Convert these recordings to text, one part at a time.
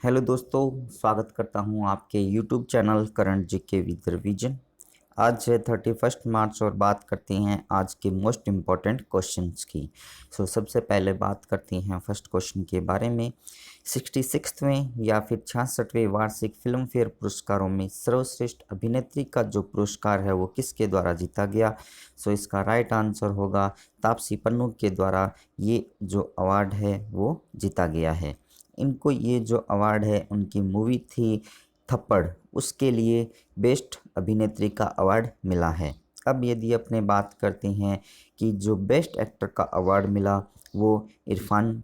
Hello दोस्तों, स्वागत करता हूं आपके YouTube channel current GK with revision. आज है 31 मार्च और बात करते हैं आज के मोस्ट इम्पॉर्टेंट क्वेश्चंस की। सबसे पहले बात करते हैं फर्स्ट क्वेश्चन के बारे में। 66वें या फिर 66वें वार्षिक फिल्म फेयर पुरस्कारों में सर्वश्रेष्ठ अभिनेत्री का जो पुरस्कार है वो किसके द्वारा जीता गया? इसका राइट आंसर होगा तापसी पन्नू के द्वारा ये जो अवार्ड है वो जीता गया है। इनको ये जो अवार्ड है उनकी मूवी थी थप्पड़, उसके लिए बेस्ट अभिनेत्री का अवार्ड मिला है। अब यदि अपने बात करते हैं कि जो बेस्ट एक्टर का अवार्ड मिला वो इरफान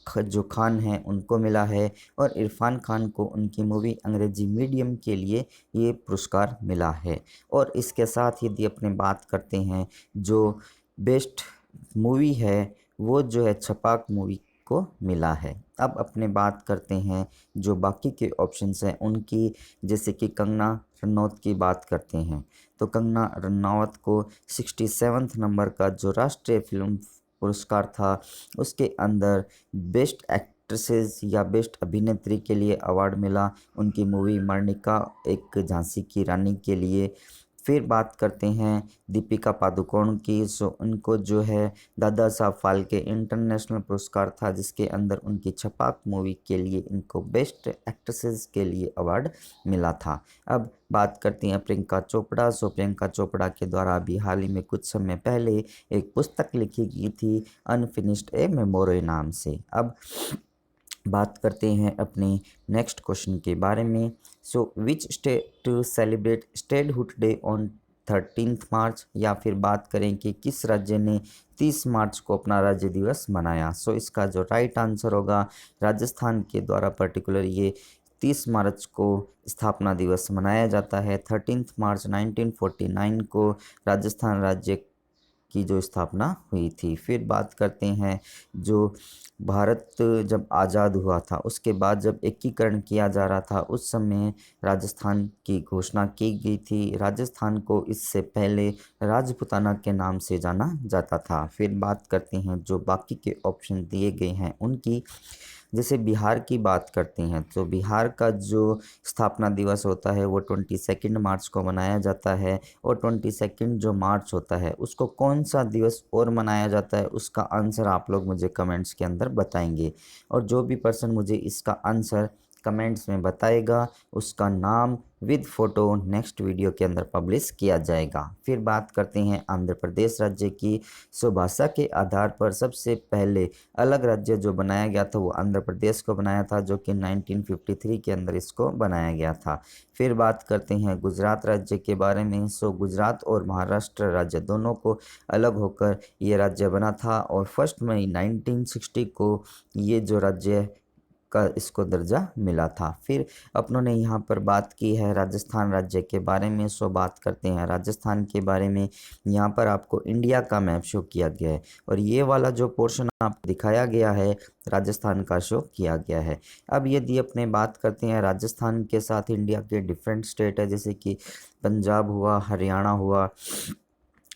जो खान हैं उनको मिला है, और इरफान खान को उनकी मूवी अंग्रेजी मीडियम के लिए ये पुरस्कार मिला है। और इसके साथ यदि अपने बात करते हैं जो बेस्ट मूवी है वो जो है छपाक मूवी को मिला है। अब अपने बात करते हैं जो बाकी के ऑप्शंस हैं उनकी, जैसे कि कंगना रनौत की बात करते हैं तो कंगना रनौत को 67वें नंबर का जो राष्ट्रीय फिल्म पुरस्कार था उसके अंदर बेस्ट एक्ट्रेसेस या बेस्ट अभिनेत्री के लिए अवार्ड मिला उनकी मूवी मर्णिका एक झांसी की रानी के लिए। फिर बात करते हैं दीपिका पादुकोण की, उनको जो है दादा साहब फाल्के इंटरनेशनल पुरस्कार था जिसके अंदर उनकी छपाक मूवी के लिए इनको बेस्ट एक्ट्रेसेस के लिए अवार्ड मिला था। अब बात करते हैं प्रियंका चोपड़ा। प्रियंका चोपड़ा के द्वारा अभी हाल ही में कुछ समय पहले एक पुस्तक लिखी गई थी अनफिनिश्ड ए मेमोरी नाम से। अब बात करते हैं अपने नेक्स्ट क्वेश्चन के बारे में। Which state to celebrate statehood day on 13 March, या फिर बात करें कि किस राज्य ने 30 मार्च को अपना राज्य दिवस मनाया। इसका जो राइट आंसर होगा राजस्थान के द्वारा पर्टिकुलर ये 30 मार्च को स्थापना दिवस मनाया जाता है। 13 मार्च 1949 को राजस्थान राज्य की जो स्थापना हुई थी। फिर बात करते हैं जो भारत जब आज़ाद हुआ था उसके बाद जब एकीकरण किया जा रहा था उस समय राजस्थान की घोषणा की गई थी। राजस्थान को इससे पहले राजपूताना के नाम से जाना जाता था। फिर बात करते हैं जो बाकी के ऑप्शन दिए गए हैं उनकी, जैसे बिहार की बात करते हैं तो बिहार का जो स्थापना दिवस होता है वो 22 मार्च को मनाया जाता है। और 22 जो मार्च होता है उसको कौन सा दिवस और मनाया जाता है उसका आंसर आप लोग मुझे कमेंट्स के अंदर बताएंगे। और जो भी पर्सन मुझे इसका आंसर कमेंट्स में बताएगा उसका नाम विद फोटो नेक्स्ट वीडियो के अंदर पब्लिश किया जाएगा। फिर बात करते हैं आंध्र प्रदेश राज्य की। भाषा के आधार पर सबसे पहले अलग राज्य जो बनाया गया था वो आंध्र प्रदेश को बनाया था, जो कि 1953 के अंदर इसको बनाया गया था। फिर बात करते हैं गुजरात राज्य के बारे में। गुजरात और महाराष्ट्र राज्य दोनों को अलग होकर ये राज्य बना था, और 1 मई 1960 को ये जो राज्य का इसको दर्जा मिला था। फिर अपनों ने यहाँ पर बात की है राजस्थान राज्य के बारे में। बात करते हैं राजस्थान के बारे में। यहाँ पर आपको इंडिया का मैप शो किया गया है, और ये वाला जो पोर्शन आपको दिखाया गया है राजस्थान का शो किया गया है। अब यदि अपने बात करते हैं राजस्थान के साथ इंडिया के डिफरेंट स्टेट है, जैसे कि पंजाब हुआ, हरियाणा हुआ,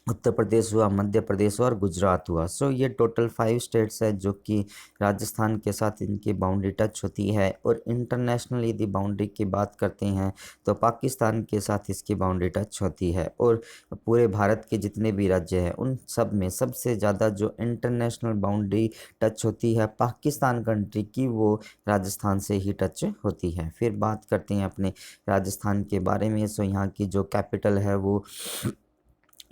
उत्तर प्रदेश हुआ, मध्य प्रदेश हुआ और गुजरात हुआ। ये टोटल 5 स्टेट्स है जो कि राजस्थान के साथ इनकी बाउंड्री टच होती है। और इंटरनेशनल यदि बाउंड्री की बात करते हैं तो पाकिस्तान के साथ इसकी बाउंड्री टच होती है। और पूरे भारत के जितने भी राज्य हैं उन सब में सबसे ज़्यादा जो इंटरनेशनल बाउंड्री टच होती है पाकिस्तान कंट्री की, वो राजस्थान से ही टच होती है। फिर बात करते हैं अपने राजस्थान के बारे में। यहाँ की जो कैपिटल है वो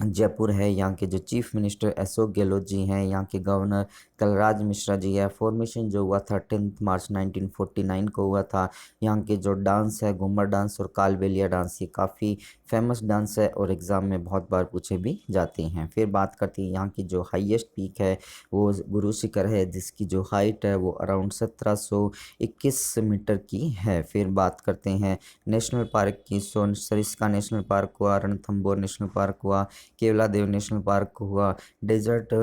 जयपुर है। यहाँ के जो चीफ मिनिस्टर अशोक गहलोत जी हैं, यहाँ के गवर्नर कलराज मिश्रा जी है। फॉर्मेशन जो हुआ था 10 मार्च 1949 को हुआ था। यहाँ के जो डांस है घूमर डांस और कालबेलिया डांस, ये काफ़ी फेमस डांस है और एग्ज़ाम में बहुत बार पूछे भी जाते हैं। फिर बात करते हैं यहाँ की जो हाईएस्ट पीक है वो गुरु शिखर है, जिसकी जो हाइट है वो अराउंड 1721 मीटर की है। फिर बात करते हैं नेशनल पार्क की। सरिस्का नेशनल पार्क हुआ, रणथंभौर नेशनल पार्क हुआ, केवलादेव नेशनल पार्क हुआ, डेजर्ट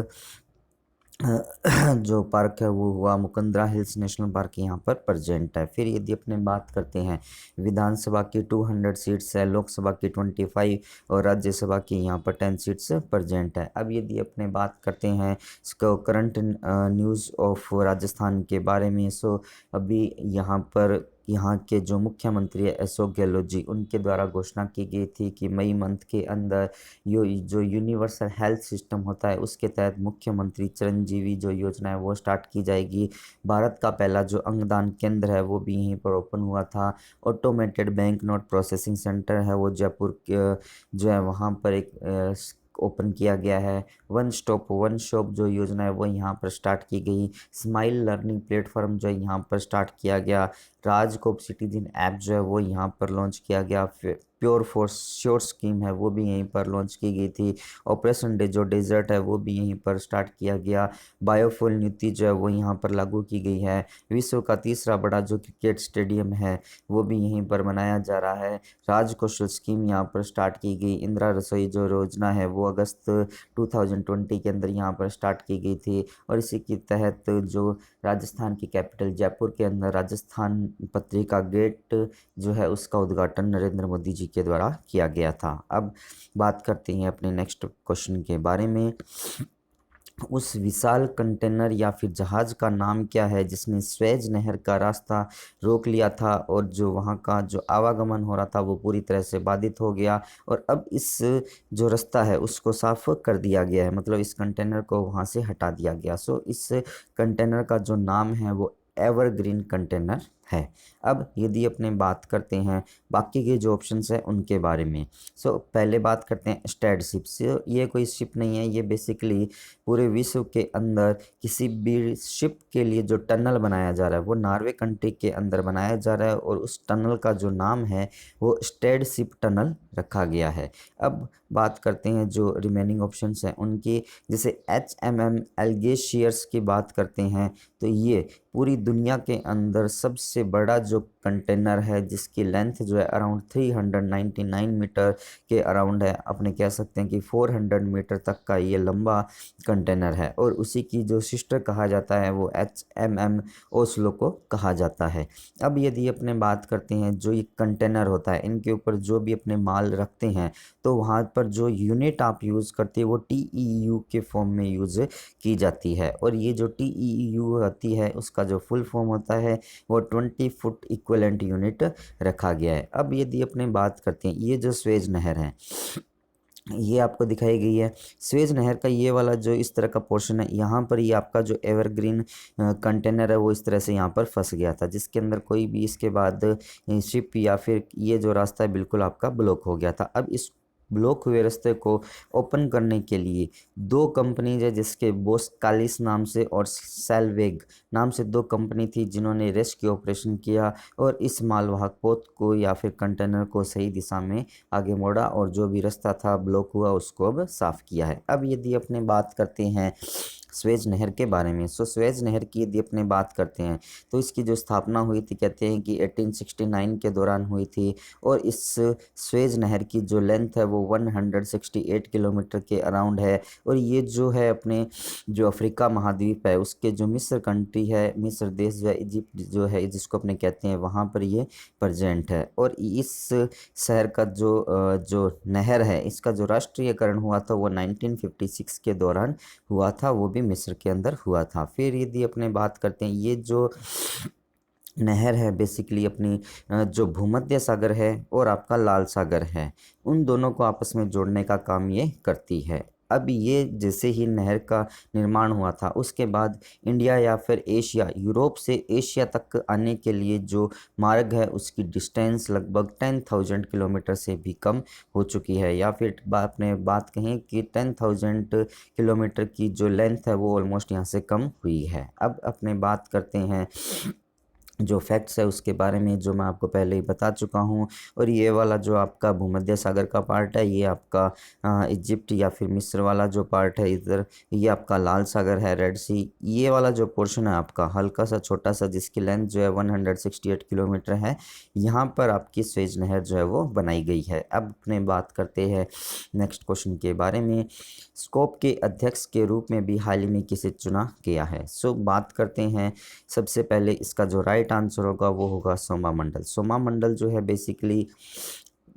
जो पार्क है वो हुआ मुकंदरा हिल्स नेशनल पार्क यहाँ पर प्रेजेंट है। फिर यदि अपने बात करते हैं विधानसभा की 200 सीट्स है, लोकसभा की 25 और राज्यसभा की यहाँ पर 10 सीट्स प्रेजेंट है। अब यदि अपने बात करते हैं इसको करंट न्यूज़ ऑफ राजस्थान के बारे में, सो अभी यहाँ पर यहाँ के जो मुख्यमंत्री है अशोक गहलोत जी, उनके द्वारा घोषणा की गई थी कि मई मंथ के अंदर जो यूनिवर्सल हेल्थ सिस्टम होता है उसके तहत मुख्यमंत्री चिरंजीवी जो योजना है वो स्टार्ट की जाएगी। भारत का पहला जो अंगदान केंद्र है वो भी यहीं पर ओपन हुआ था। Automated bank note processing centre है वो जयपुर जो है वहाँ पर एक ओपन किया गया है। वन स्टॉप वन शॉप जो योजना है वो यहाँ पर स्टार्ट की गई। स्माइल लर्निंग प्लेटफॉर्म जो है यहाँ पर स्टार्ट किया गया। राजकोप सिटीजन ऐप जो है वो यहाँ पर लॉन्च किया गया। प्योर फॉर श्योर स्कीम है वो भी यहीं पर लॉन्च की गई थी। ऑपरेशन डे जो डेजर्ट है वो भी यहीं पर स्टार्ट किया गया। बायोफुल नीति जो है वो यहाँ पर लागू की गई है। विश्व का तीसरा बड़ा जो क्रिकेट स्टेडियम है वो भी यहीं पर बनाया जा रहा है। राज कौशल स्कीम यहाँ पर स्टार्ट की गई। इंदिरा रसोई जो योजना है वो अगस्त 2020 के अंदर यहाँ पर स्टार्ट की गई थी। और इसी के तहत जो राजस्थान की कैपिटल जयपुर के अंदर राजस्थान पत्रिका गेट जो है उसका उद्घाटन नरेंद्र मोदी जी के द्वारा किया गया था। अब बात करते हैं अपने नेक्स्ट क्वेश्चन के बारे में। उस विशाल कंटेनर या फिर जहाज का नाम क्या है जिसने स्वेज नहर का रास्ता रोक लिया था और जो वहाँ का जो आवागमन हो रहा था वो पूरी तरह से बाधित हो गया और अब इस जो रास्ता है उसको साफ कर दिया गया है, मतलब इस कंटेनर को वहाँ से हटा दिया गया। सो इस कंटेनर का जो नाम है वो एवरग्रीन कंटेनर है। अब यदि अपने बात करते हैं बाकी के जो ऑप्शंस हैं उनके बारे में, सो पहले बात करते हैं स्टैड शिप से। ये कोई शिप नहीं है, ये बेसिकली पूरे विश्व के अंदर किसी भी शिप के लिए जो टनल बनाया जा रहा है वो नॉर्वे कंट्री के अंदर बनाया जा रहा है और उस टनल का जो नाम है वो स्टैड शिप टनल रखा गया है। अब बात करते हैं जो रिमेनिंग ऑप्शंस हैं उनकी, जैसे HMM एल्गेशियर्स की बात करते हैं तो ये पूरी दुनिया के अंदर सबसे बड़ा जो कंटेनर है जिसकी लेंथ जो है अराउंड 399 मीटर के अराउंड है। अपने कह सकते हैं कि 400 मीटर तक का ये लंबा कंटेनर है और उसी की जो सिस्टर कहा जाता है वो HMM ओस्लो को कहा जाता है। अब यदि अपने बात करते हैं जो ये कंटेनर होता है इनके ऊपर जो भी अपने माल रखते हैं तो वहाँ पर जो यूनिट आप यूज़ करते हैं वो TEU के फॉर्म में यूज़ की जाती है और ये जो TEU होती है उसका जो फुल फॉर्म होता है वो 20 फुट इक्विवेलेंट यूनिट रखा गया है। अब यदि अपने बात करते हैं ये जो स्वेज नहर है ये आपको दिखाई गई है। स्वेज नहर का ये वाला जो इस तरह का पोर्शन है यहाँ पर ये आपका जो एवरग्रीन कंटेनर है वो इस तरह से यहाँ पर फंस गया था जिसके अंदर कोई भी इसके बाद शिप या फिर ये जो रास्ता है बिल्कुल आपका ब्लॉक हो गया था। अब इस ब्लॉक हुए रास्ते को ओपन करने के लिए दो कंपनीज है जिसके बोस्कालिस नाम से और सेलवेग नाम से दो कंपनी थी जिन्होंने रेस्क्यू ऑपरेशन किया और इस मालवाहक पोत को या फिर कंटेनर को सही दिशा में आगे मोड़ा और जो भी रास्ता था ब्लॉक हुआ उसको अब साफ़ किया है। अब यदि अपने बात करते हैं स्वेज नहर के बारे में, सो स्वेज नहर की यदि अपने बात करते हैं तो इसकी जो स्थापना हुई थी कहते हैं कि 1869 के दौरान हुई थी और इस स्वेज नहर की जो लेंथ है वो 168 किलोमीटर के अराउंड है और ये जो है अपने जो अफ्रीका महाद्वीप है उसके जो मिस्र कंट्री है, मिस्र देश जो है, इजिप्ट जो है जिसको अपने कहते हैं वहाँ पर ये प्रेजेंट है। और इस शहर का जो नहर है इसका जो राष्ट्रीयकरण हुआ था वो 1956 के दौरान हुआ था, वो भी मिस्र के अंदर हुआ था। फिर यदि अपने बात करते हैं ये जो नहर है बेसिकली अपनी जो भूमध्य सागर है और आपका लाल सागर है उन दोनों को आपस में जोड़ने का काम ये करती है। अब ये जैसे ही नहर का निर्माण हुआ था उसके बाद इंडिया या फिर एशिया, यूरोप से एशिया तक आने के लिए जो मार्ग है उसकी डिस्टेंस लगभग 10,000 किलोमीटर से भी कम हो चुकी है या फिर आपने बात कहें कि 10,000 किलोमीटर की जो लेंथ है वो ऑलमोस्ट यहाँ से कम हुई है। अब अपने बात करते हैं जो फैक्ट्स है उसके बारे में जो मैं आपको पहले ही बता चुका हूँ। और ये वाला जो आपका भूमध्य सागर का पार्ट है ये आपका इजिप्ट या फिर मिस्र वाला जो पार्ट है इधर, ये आपका लाल सागर है, रेड सी। ये वाला जो पोर्शन है आपका हल्का सा छोटा सा, जिसकी लेंथ जो है 168 किलोमीटर है, यहाँ पर आपकी स्वेज नहर जो है वो बनाई गई है। अब अपने बात करते हैं नेक्स्ट क्वेश्चन के बारे में। स्कोप के अध्यक्ष के रूप में भी हाल ही में किसे चुना गया है? सो बात करते हैं, सबसे पहले इसका जो राइट आंसर होगा वो होगा सोमा मंडल। सोमा मंडल जो है बेसिकली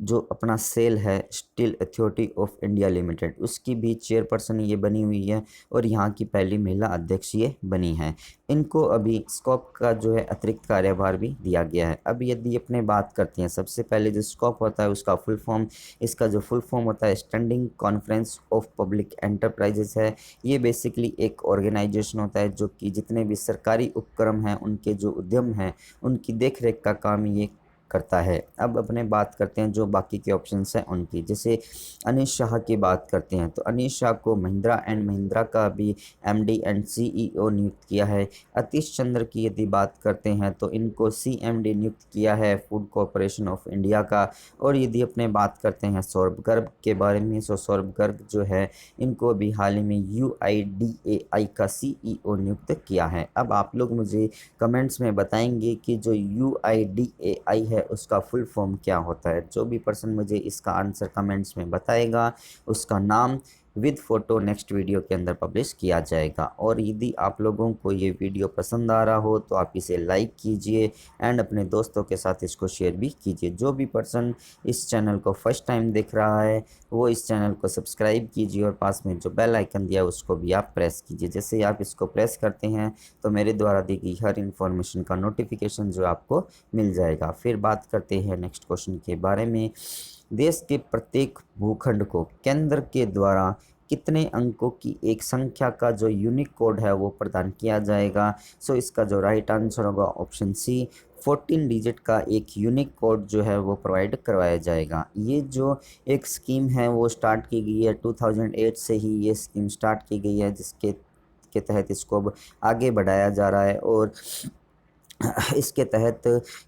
जो अपना सेल है steel authority of India limited, उसकी भी चेयरपर्सन ये बनी हुई है और यहाँ की पहली महिला अध्यक्ष ये बनी है। इनको अभी स्कोप का जो है अतिरिक्त कार्यभार भी दिया गया है। अब यदि अपने बात करते हैं, सबसे पहले जो स्कोप होता है उसका फुल फॉर्म, इसका जो फुल फॉर्म होता है standing conference of public enterprises है। ये बेसिकली एक ऑर्गेनाइजेशन होता है जो कि जितने भी सरकारी उपक्रम हैं उनके जो उद्यम हैं उनकी देखरेख का काम ये करता है। अब अपने बात करते हैं जो बाकी के ऑप्शंस हैं उनकी, जैसे अनीश शाह की बात करते हैं तो अनीश शाह को महिंद्रा एंड महिंद्रा का भी एमडी एंड सीईओ नियुक्त किया है। अतीश चंद्र की यदि बात करते हैं तो इनको सीएमडी नियुक्त किया है फूड कॉरपोरेशन ऑफ इंडिया का। और यदि अपने बात करते हैं सौरभ गर्ग के बारे में, तो सौरभ गर्ग जो है इनको भी हाल ही में यूआईडीएआई का सीईओ नियुक्त किया है। अब आप लोग मुझे कमेंट्स में बताएंगे कि जो यूआईडीएआई है उसका फुल फॉर्म क्या होता है। जो भी पर्सन मुझे इसका आंसर कमेंट्स में बताएगा उसका नाम विद फोटो नेक्स्ट वीडियो के अंदर पब्लिश किया जाएगा। और यदि आप लोगों को ये वीडियो पसंद आ रहा हो तो आप इसे लाइक कीजिए एंड अपने दोस्तों के साथ इसको शेयर भी कीजिए। जो भी पर्सन इस चैनल को फर्स्ट टाइम देख रहा है वो इस चैनल को सब्सक्राइब कीजिए और पास में जो बेल आइकन दिया है उसको भी आप प्रेस कीजिए। जैसे ही आप इसको प्रेस करते हैं तो मेरे द्वारा दी गई हर इन्फॉर्मेशन का नोटिफिकेशन जो आपको मिल जाएगा। फिर बात करते हैं नेक्स्ट क्वेश्चन के बारे में। देश के प्रत्येक भूखंड को केंद्र के द्वारा कितने अंकों की एक संख्या का जो यूनिक कोड है वो प्रदान किया जाएगा? सो इसका जो राइट आंसर होगा ऑप्शन सी, 14 डिजिट का एक यूनिक कोड जो है वो प्रोवाइड करवाया जाएगा। ये जो एक स्कीम है वो स्टार्ट की गई है 2008 से ही ये स्कीम स्टार्ट की गई है, जिसके के तहत इसको अब आगे बढ़ाया जा रहा है। और इसके तहत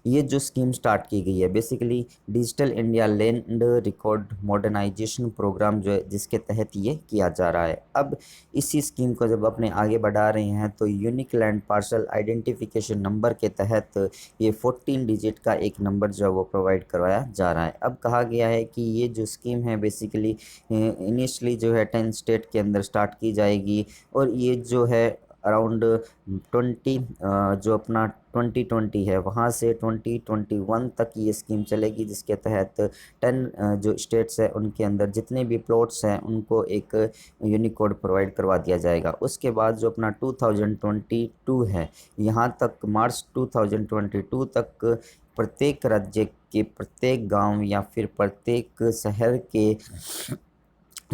ये जो स्कीम स्टार्ट की गई है basically digital India land record modernisation programme जो है जिसके तहत ये किया जा रहा है। अब इसी स्कीम को जब अपने आगे बढ़ा रहे हैं तो unique land parcel identification number के तहत ये 14 डिजिट का एक नंबर जो है वो प्रोवाइड करवाया जा रहा है। अब कहा गया है कि ये जो स्कीम है बेसिकली इनिशियली जो है 10 स्टेट के अंदर स्टार्ट की जाएगी और ये जो है अराउंड 20 जो अपना 2020 है वहाँ से 2021 तक ये स्कीम चलेगी, जिसके तहत 10 जो स्टेट्स हैं उनके अंदर जितने भी प्लॉट्स हैं उनको एक यूनिक कोड प्रोवाइड करवा दिया जाएगा। उसके बाद जो अपना 2022 है यहाँ तक मार्च 2022 तक प्रत्येक राज्य के प्रत्येक गांव या फिर प्रत्येक शहर के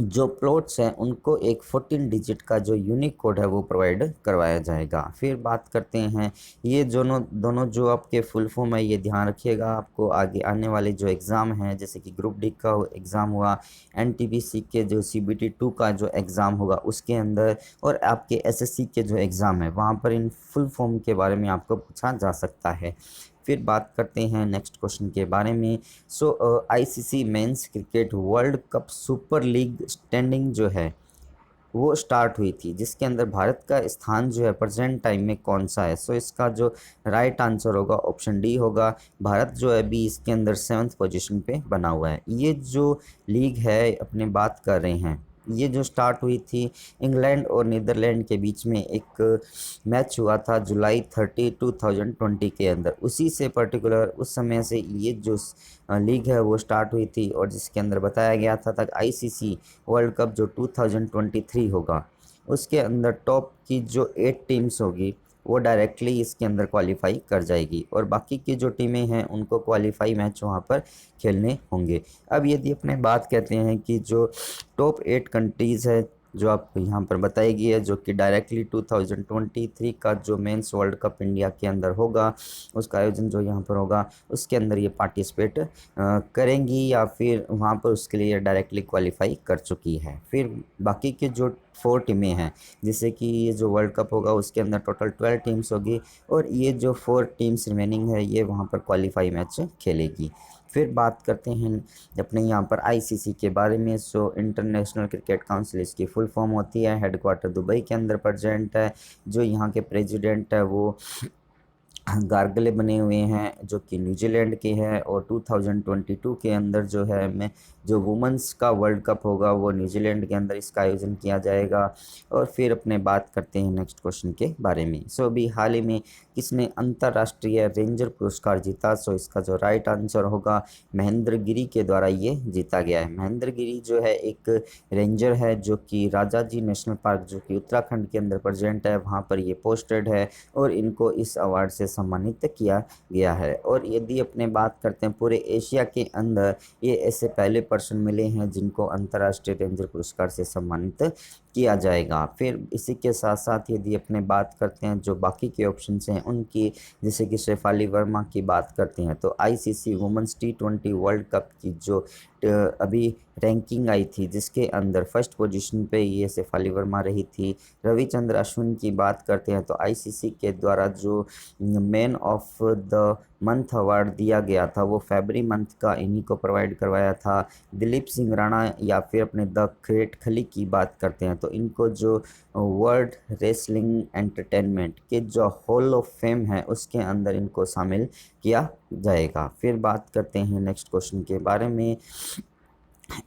जो प्लॉट्स हैं उनको एक 14 डिजिट का जो यूनिक कोड है वो प्रोवाइड करवाया जाएगा। फिर बात करते हैं ये दोनों जो आपके फुल फॉर्म है ये ध्यान रखिएगा। आपको आगे आने वाले जो एग्ज़ाम हैं जैसे कि ग्रुप डी का एग्ज़ाम हुआ, एनटीपीसी के जो सीबीटी 2 का जो एग्ज़ाम होगा उसके अंदर, और आपके एसएससी के जो एग्ज़ाम है वहाँ पर इन फुल फॉर्म के बारे में आपको पूछा जा सकता है। फिर बात करते हैं नेक्स्ट क्वेश्चन के बारे में। So ICC men's cricket world cup super league standing जो है वो स्टार्ट हुई थी, जिसके अंदर भारत का स्थान जो है प्रेजेंट टाइम में कौन सा है? सो इसका जो राइट आंसर होगा ऑप्शन डी होगा। भारत जो है अभी इसके अंदर 7th पोजीशन पे बना हुआ है। ये जो लीग है अपने बात कर रहे हैं ये जो स्टार्ट हुई थी इंग्लैंड और नीदरलैंड के बीच में एक मैच हुआ था जुलाई 30 2020 के अंदर। उसी से पर्टिकुलर उस समय से ये जो लीग है वो स्टार्ट हुई थी और जिसके अंदर बताया गया था तक आईसीसी वर्ल्ड कप जो 2023 होगा उसके अंदर टॉप की जो 8 टीम्स होगी वो डायरेक्टली इसके अंदर क्वालिफाई कर जाएगी और बाकी की जो टीमें हैं उनको क्वालिफाई मैच वहाँ पर खेलने होंगे। अब यदि अपने बात कहते हैं कि जो टॉप 8 कंट्रीज़ है जो आपको यहाँ पर बताई गई है जो कि डायरेक्टली 2023 का जो मेंस वर्ल्ड कप इंडिया के अंदर होगा उसका आयोजन जो यहाँ पर होगा उसके अंदर ये पार्टिसिपेट करेंगी या फिर वहाँ पर उसके लिए डायरेक्टली क्वालिफाई कर चुकी है। फिर बाकी के जो 4 टीमें हैं, जिससे कि ये जो वर्ल्ड कप होगा उसके अंदर टोटल 12 टीम्स होगी और ये जो 4 टीम्स रिमेनिंग है ये वहाँ पर क्वालिफाई मैच खेलेगी। फिर बात करते हैं अपने यहाँ पर आईसीसी के बारे में। सो इंटरनेशनल क्रिकेट काउंसिल इसकी फुल फॉर्म होती है, हेडक्वार्टर दुबई के अंदर प्रेजेंट है। जो यहाँ के प्रेसिडेंट है वो गार्गले बने हुए हैं जो कि न्यूजीलैंड के हैं। और 2022 के अंदर जो है मैं जो वुमेंस का वर्ल्ड कप होगा वो न्यूजीलैंड के अंदर इसका आयोजन किया जाएगा। और फिर अपने बात करते हैं नेक्स्ट क्वेश्चन के बारे में। सो अभी हाल ही में किसने अंतर्राष्ट्रीय रेंजर पुरस्कार जीता? सो इसका जो राइट आंसर होगा महेंद्र गिरी के द्वारा ये जीता गया है। महेंद्र गिरी जो है एक रेंजर है जो कि राजाजी नेशनल पार्क जो कि उत्तराखंड के अंदर प्रेजेंट है, वहाँ पर ये पोस्टेड है और इनको इस अवार्ड से सम्मानित किया गया है। और यदि अपने बात करते हैं पूरे एशिया के अंदर ये ऐसे पहले पर्सन मिले हैं जिनको अंतर्राष्ट्रीय रेंजर पुरस्कार से सम्मानित किया जाएगा। फिर इसी के साथ साथ यदि अपने बात करते हैं जो बाकी के ऑप्शंस हैं उनकी, जैसे कि शेफाली वर्मा की बात करते हैं तो ICC women's T20 world cup की जो अभी रैंकिंग आई थी जिसके अंदर फर्स्ट पोजीशन पे ये शेफाली वर्मा रही थी। रविचंद्र अश्विन की बात करते हैं तो आईसीसी के द्वारा जो man of the month award दिया गया था वो फरवरी मंथ का इन्हीं को प्रोवाइड करवाया था। दिलीप सिंह राणा या फिर अपने द ग्रेट खली की बात करते हैं तो इनको जो वर्ल्ड रेसलिंग एंटरटेनमेंट के जो हॉल ऑफ फेम है उसके अंदर इनको शामिल किया जाएगा। फिर बात करते हैं नेक्स्ट क्वेश्चन के बारे में।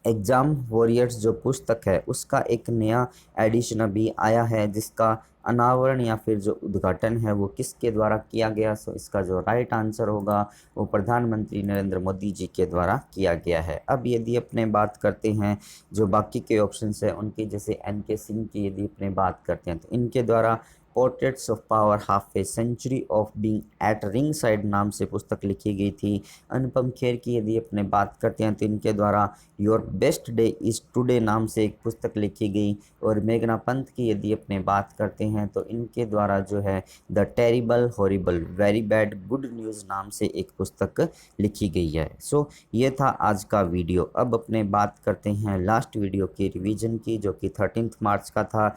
एग्ज़ाम वॉरियर्स जो पुस्तक है उसका एक नया एडिशन अभी आया है जिसका अनावरण या फिर जो उद्घाटन है वो किसके द्वारा किया गया? सो इसका जो राइट आंसर होगा वो प्रधानमंत्री नरेंद्र मोदी जी के द्वारा किया गया है। अब यदि अपने बात करते हैं जो बाकी के ऑप्शंस हैं उनकी, जैसे एन.के. सिंह की यदि अपने बात करते हैं तो इनके द्वारा portraits of power half a century of being at ringside नाम से पुस्तक लिखी गई थी। अनुपम खेर की यदि अपने बात करते हैं तो इनके द्वारा your best day is today नाम से एक पुस्तक लिखी गई। और मेघना पंत की यदि अपने बात करते हैं तो इनके द्वारा जो है the terrible horrible very bad good news नाम से एक पुस्तक लिखी गई है। सो ये था आज का वीडियो। अब अपने बात करते हैं लास्ट वीडियो की रिवीजन की जो कि 13 मार्च का था।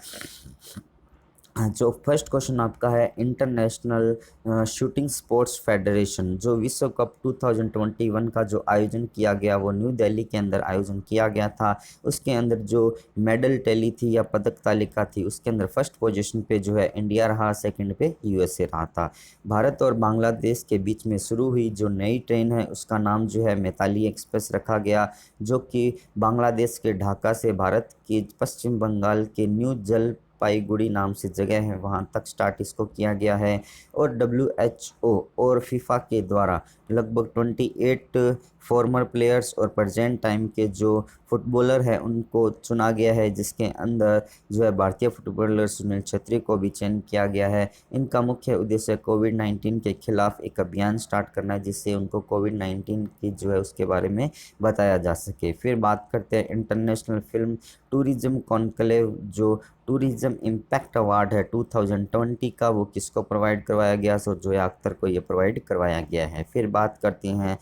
जो फर्स्ट क्वेश्चन आपका है, इंटरनेशनल शूटिंग स्पोर्ट्स फेडरेशन जो विश्व कप 2021 का जो आयोजन किया गया वो न्यू दिल्ली के अंदर आयोजन किया गया था। उसके अंदर जो मेडल टैली थी या पदक तालिका थी उसके अंदर फर्स्ट पोजीशन पे जो है इंडिया रहा, सेकंड पे यूएसए रहा था। भारत और बांग्लादेश के बीच में शुरू हुई जो नई ट्रेन है उसका नाम जो है मैताली एक्सप्रेस रखा गया, जो कि बांग्लादेश के ढाका से भारत के पश्चिम बंगाल के न्यू जलपाईगुड़ी नाम से जगह है वहाँ तक स्टार्ट इसको किया गया है। और WHO और फीफा के द्वारा लगभग 28 फॉर्मर प्लेयर्स और प्रेजेंट टाइम के जो फुटबॉलर हैं उनको चुना गया है, जिसके अंदर जो है भारतीय फुटबॉलर सुनील छेत्री को भी चयन किया गया है। इनका मुख्य उद्देश्य कोविड-19 के खिलाफ एक अभियान स्टार्ट करना है जिससे उनको कोविड-19 की जो है उसके बारे में बताया जा सके। फिर बात करते हैं इंटरनेशनल फिल्म टूरिज्म कॉन्क्लेव जो टूरिज्म इम्पैक्ट अवार्ड है 2020 का, वो किसको प्रोवाइड करवाया गया? सो जोया अख्तर को ये प्रोवाइड करवाया गया है। फिर बात करते हैं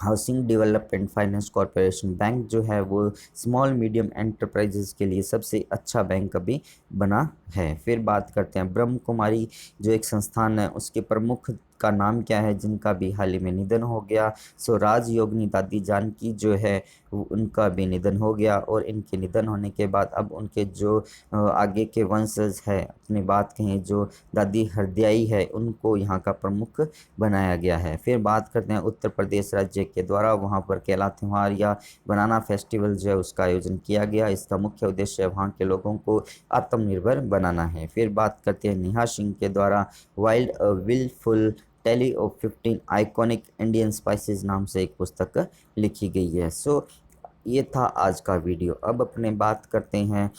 housing development finance corporation bank जो है वो स्मॉल मीडियम एंटरप्राइजेज के लिए सबसे अच्छा बैंक अभी बना है। फिर बात करते हैं ब्रह्म कुमारी जो एक संस्थान है उसके प्रमुख का नाम क्या है जिनका भी हाल ही में निधन हो गया? सो राजयोगिनी दादी जानकी जो है उनका भी निधन हो गया। और इनके निधन होने के बाद अब उनके जो आगे के वंशज है, अपनी बात कहें जो दादी हरदयाई है उनको यहाँ का प्रमुख बनाया गया है। फिर बात करते हैं उत्तर प्रदेश राज्य के द्वारा वहाँ पर केला त्यौहार या बनाना फेस्टिवल जो है उसका आयोजन किया गया। इसका मुख्य उद्देश्य वहाँ के लोगों को आत्मनिर्भर बनाना है। फिर बात करते हैं नेहा सिंह के द्वारा wild wilful tally of 15 iconic Indian spices नाम से एक पुस्तक लिखी गई है। सो ये था आज का वीडियो। अब अपने बात करते हैं,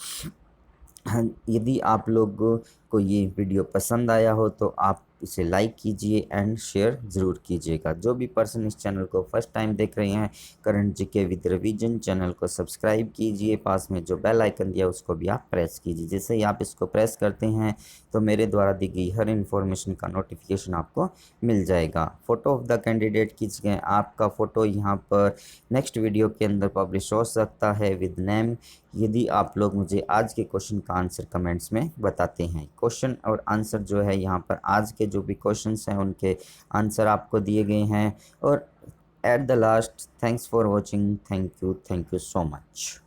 यदि आप लोगों को ये वीडियो पसंद आया हो तो आप इसे लाइक कीजिए एंड शेयर ज़रूर कीजिएगा। जो भी पर्सन इस चैनल को फर्स्ट टाइम देख रहे हैं, current GK with revision channel को सब्सक्राइब कीजिए, पास में जो बेल आइकन दिया उसको भी आप प्रेस कीजिए। जैसे ही आप इसको प्रेस करते हैं तो मेरे द्वारा दी गई हर इन्फॉर्मेशन का नोटिफिकेशन आपको मिल जाएगा। फ़ोटो ऑफ द कैंडिडेट खींच आपका फ़ोटो यहाँ पर नेक्स्ट वीडियो के अंदर पब्लिश हो सकता है विद नेम, यदि आप लोग मुझे आज के क्वेश्चन का आंसर कमेंट्स में बताते हैं। क्वेश्चन और आंसर जो है यहाँ पर आज के जो भी क्वेश्चंस हैं उनके आंसर आपको दिए गए हैं। और at the last, thanks for watching, thank you so much.